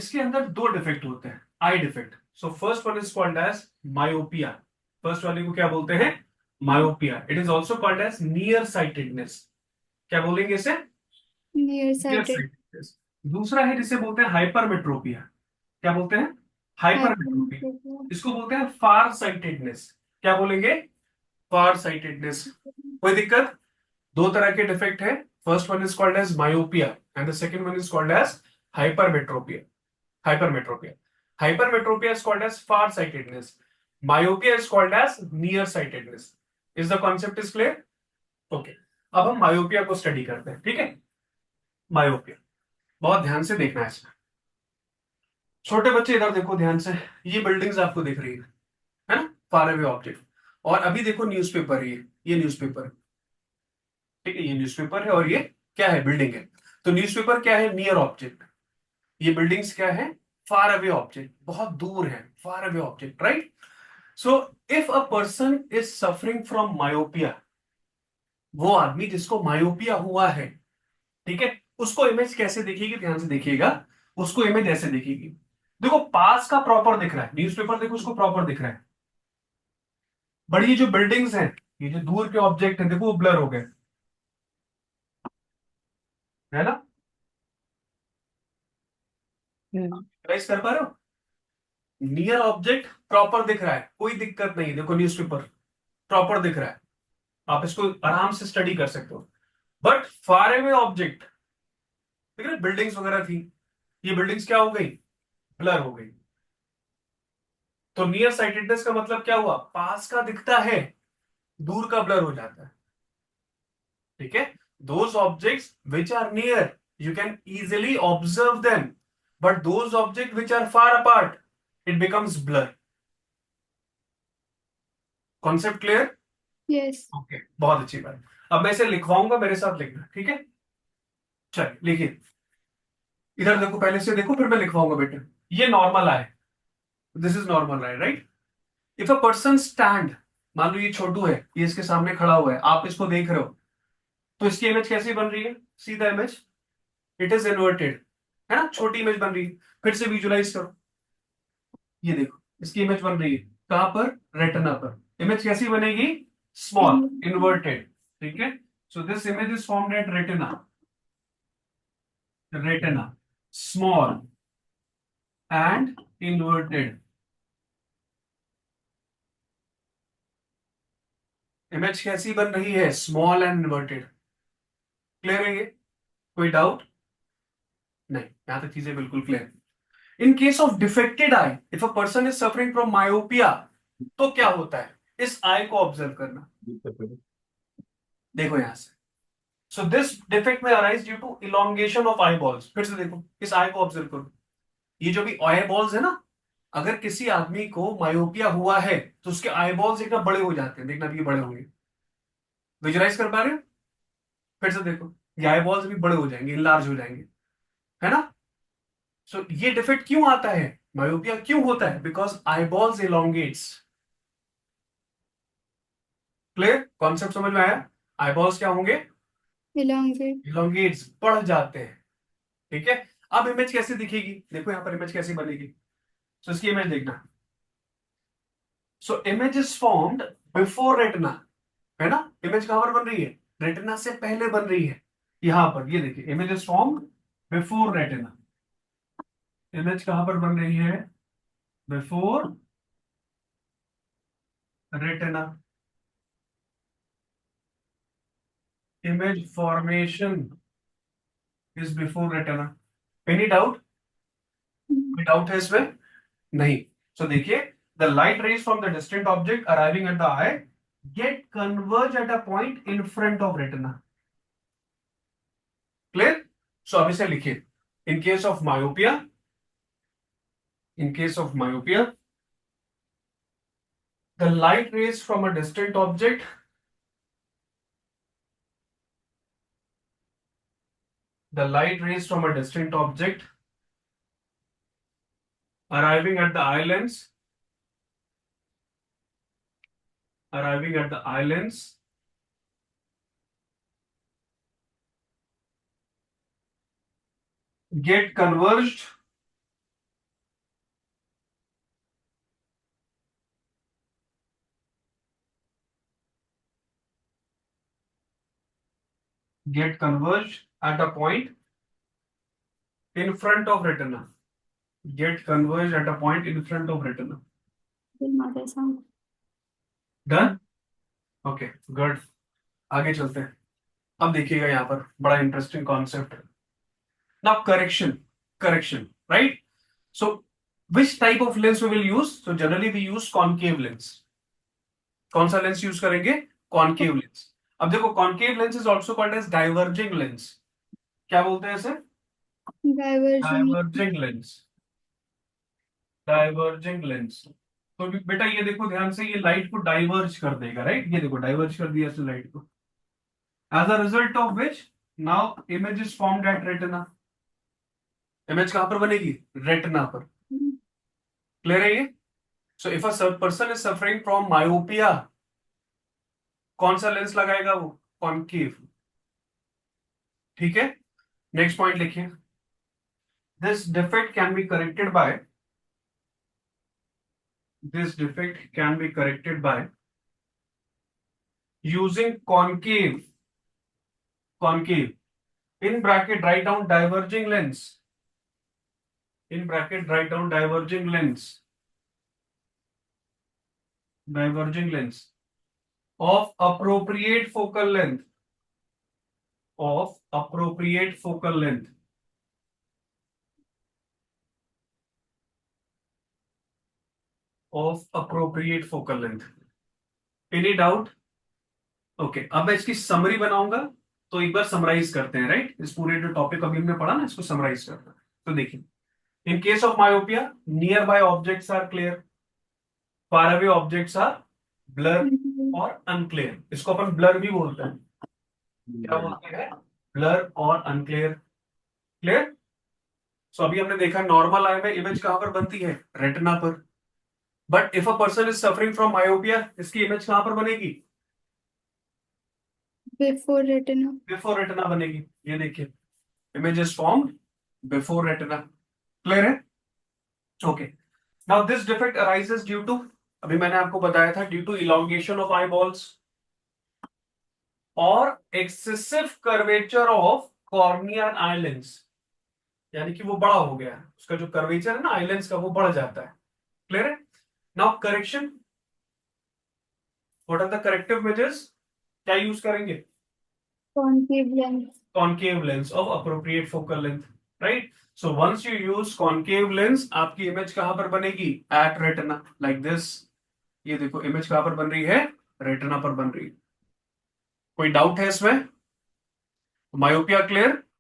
इसके अंदर दो डिफेक्ट होते हैं, eye defect. So first one is called as myopia. First वाले को क्या बोलते हैं? Myopia. It is also called as near sightedness. क्या बोलेंगे इसे? Near near sighted. साइटेडनेस। दूसरा है जिसे बोलते हैं हाइपरमेट्रोपिया। क्या बोलते हैं? हाइपरमेट्रोपिया। हाइपर। इसको बोलते हैं फार साइटेडनेस। क्या बोलेंगे? Far sightedness. कोई दिक्कत? दो तरह के डिफेक्ट है। First one is called as myopia and the second one is called as hypermetropia. Hypermetropia. Hypermetropia is called as far-sightedness. Myopia is called as near-sightedness. Is the concept is clear? Okay. अब हम myopia को study करते हैं, ठीक है? Myopia बहुत ध्यान से देखना है इसमें। छोटे बच्चे इधर देखो ध्यान से। ये बिल्डिंग्स आपको दिख रही है ना? Far away object. और अभी देखो न्यूज़पेपर है ये न्यूज़पेपर, ठीक है? ये न्यूज़पेपर है और ये क्या है? बिल्डिंग है। तो न्यूज़पेपर क्या है? Near object. ये बिल्डिंग्स क्या है? फार अवे ऑब्जेक्ट, बहुत दूर है, far away object, right? So if a person is suffering from myopia, वो आदमी जिसको मायोपिया हुआ है, ठीक है, उसको इमेज कैसे दिखेगी? ध्यान से देखिएगा। उसको इमेज ऐसे दिखेगी। देखो पास का प्रॉपर दिख रहा है, न्यूज़पेपर देखो उसको प्रॉपर दिख रहा है। बड़ी ये जो बिल्डिंग्स हैं, ये जो दूर के ऑब्जेक्ट हैं, देखो वो ब्लर हो गए, है ना? राइज कर पा रहे हो? नियर ऑब्जेक्ट प्रॉपर दिख रहा है, कोई दिक्कत नहीं। देखो न्यूज़पेपर प्रॉपर दिख रहा है, आप इसको आराम से स्टडी कर सकते हो। बट फार अवे ऑब्जेक्ट, ठीक है, बिल्डिंग्स वगैरह थी, ये बिल्डिंग्स क्या हो गई? ब्लर हो गई। तो नियर साइटेडनेस का मतलब क्या हुआ? पास का दिखता है, दूर का ब्लर हो जाता है, ठीक है? Those objects which are near you can easily observe them, but those object which are far apart it becomes blur. Concept clear? Yes. Okay, बहुत अच्छी बात। अब मैं इसे लिखवाऊंगा, मेरे साथ लिखना, ठीक है? चलिए लिखिए। इधर देखो, पहले से देखो फिर मैं लिखवाऊंगा बेटा। ये नॉर्मल आए, दिस इज नॉर्मल आए, right? If a person stand, मान लो ये छोटू है, ये इसके सामने खड़ा हुआ है, आप इसको देख रहे हो, तो इसकी इमेज कैसी बन रही है? सीधा इमेज, इट इज इन्वर्टेड, है ना? छोटी इमेज बन रही है। फिर से विजुलाइज करो, ये देखो इसकी इमेज बन रही है कहां पर? रेटिना पर। इमेज कैसी बनेगी? स्मॉल, इन्वर्टेड, ठीक है? So this image is formed at retina. Retina small and inverted. Image कैसी बन रही है? Small and inverted. क्लियर है ये? कोई डाउट? नहीं, यहां तक चीजें बिल्कुल clear. In case of defected I, if a person is suffering from myopia, तो क्या होता है? इस आई को ऑब्जर्व करना। देखो यहां से। सो दिस डिफेक्ट में arise due to elongation of eye balls. फिर से देखो, इस आई को ऑब्जर्व करो। ये जो भी आई बॉल्स है ना, अगर किसी आदमी को मायोपिया हुआ है तो उसके आई बॉल्स एकदम बड़े हो जाते हैं। देखना भी ये बड़े होंगे। विजुलाइज कर पा रहे हो? फिर से देखो, ये आई बॉल्स भी बड़े हो जाएंगे, इनलार्ज हो जाएंगे, है ना? सो ये डिफेक्ट क्यों आता है? मायोपिया क्यों होता है? Because eyeballs elongates. Clear? Concept समझ में आया? आई बॉल्स क्या होंगे? इलोंगेट। इलोंगेट्स, बढ़ जाते हैं, ठीक है? अब इमेज कैसे दिखेगी? देखो यहां पर इमेज कैसी बनेगी। सो इसकी इमेज देखना। So image is formed before retina, है ना? इमेज कहां पर बन रही है? रेटिना से पहले बन रही है। यहां पर ये देखिए, image is formed before retina. Image कहां पर बन रही है? Before retina. Image formation is before retina. Any doubt? कोई डाउट है इसमें? नहीं। सो देखिए, the light rays from the distant object arriving at the eye get converge at a point in front of retina. Clear? So अब इसे लिखिए। In case of myopia, in case of myopia, the light rays from a distant object, the light rays from a distant object arriving at the eye lens, arriving at the eye lens, get converged get converged at a point in front of retina. Get converged at a point in front of retina. फिर mother sound. Done? Okay, good. आगे चलते हैं. अब देखिएगा यहाँ पर बड़ा interesting concept. Now correction, right? So which type of lens we will use? So generally we use concave lens. कौन सा लेंस यूज करेंगे? Concave lens. अब देखो concave lens is also called as diverging lens. क्या बोलते हैं इसे? Diverging. Diverging lens. Diverging lens. तो बेटा ये देखो ध्यान से, ये लाइट को डाइवर्ज कर देगा, राइट? ये देखो डाइवर्ज कर दिया इस लाइट को. As a result of which now image is formed at retina. Image कहां पर बनेगी? रेटिना पर. क्लियर है ये? So if a person is suffering from myopia, कौन सा लेंस लगाएगा वो? कॉनकेव. ठीक है, नेक्स्ट पॉइंट लिखिए. This defect can be corrected by using concave in bracket write down diverging lens, in bracket write down diverging lens of appropriate focal length, of appropriate focal length. Of appropriate focal length. Any doubt? Okay, अब मैं इसकी summary बनाऊंगा, तो एक बार summarise करते हैं, right? इस पूरे जो टॉपिक अभी हमने पढ़ा ना, इसको समराइज करते हैं. तो देखिए, in case of myopia, near by objects are clear, far away objects are blur और अनक्लियर. इसको अपन ब्लर भी बोलते हैं. क्या बोलते हैं? ब्लर और अनक्लियर. क्लियर? सो अभी हमने देखा नॉर्मल आई में इमेज कहां पर बनती है? रेटिना पर. But if a person is suffering from myopia, इसकी इमेज कहां पर बनेगी? Before retina. बिफोर रेटिना बनेगी. ये देखिए, image is formed before retina. Clear है? Okay. Now this defect arises due to, अभी मैंने आपको बताया था, due to elongation of eye balls और excessive curvature of corneal eye lens. यानी कि वो बड़ा हो गया, उसका जो कर्वेचर है ना आई लेंस का, वो बढ़ जाता है. क्लियर है? Now correction. What are the corrective measures? क्या यूज करेंगे? Concave lens. Concave lens of appropriate focal length, right? So once you use concave lens, आपकी इमेज कहां पर बनेगी? At retina, like this. ये देखो इमेज कहां पर बन रही है? रेटिना पर बन रही है. कोई डाउट है इसमें? Myopia clear?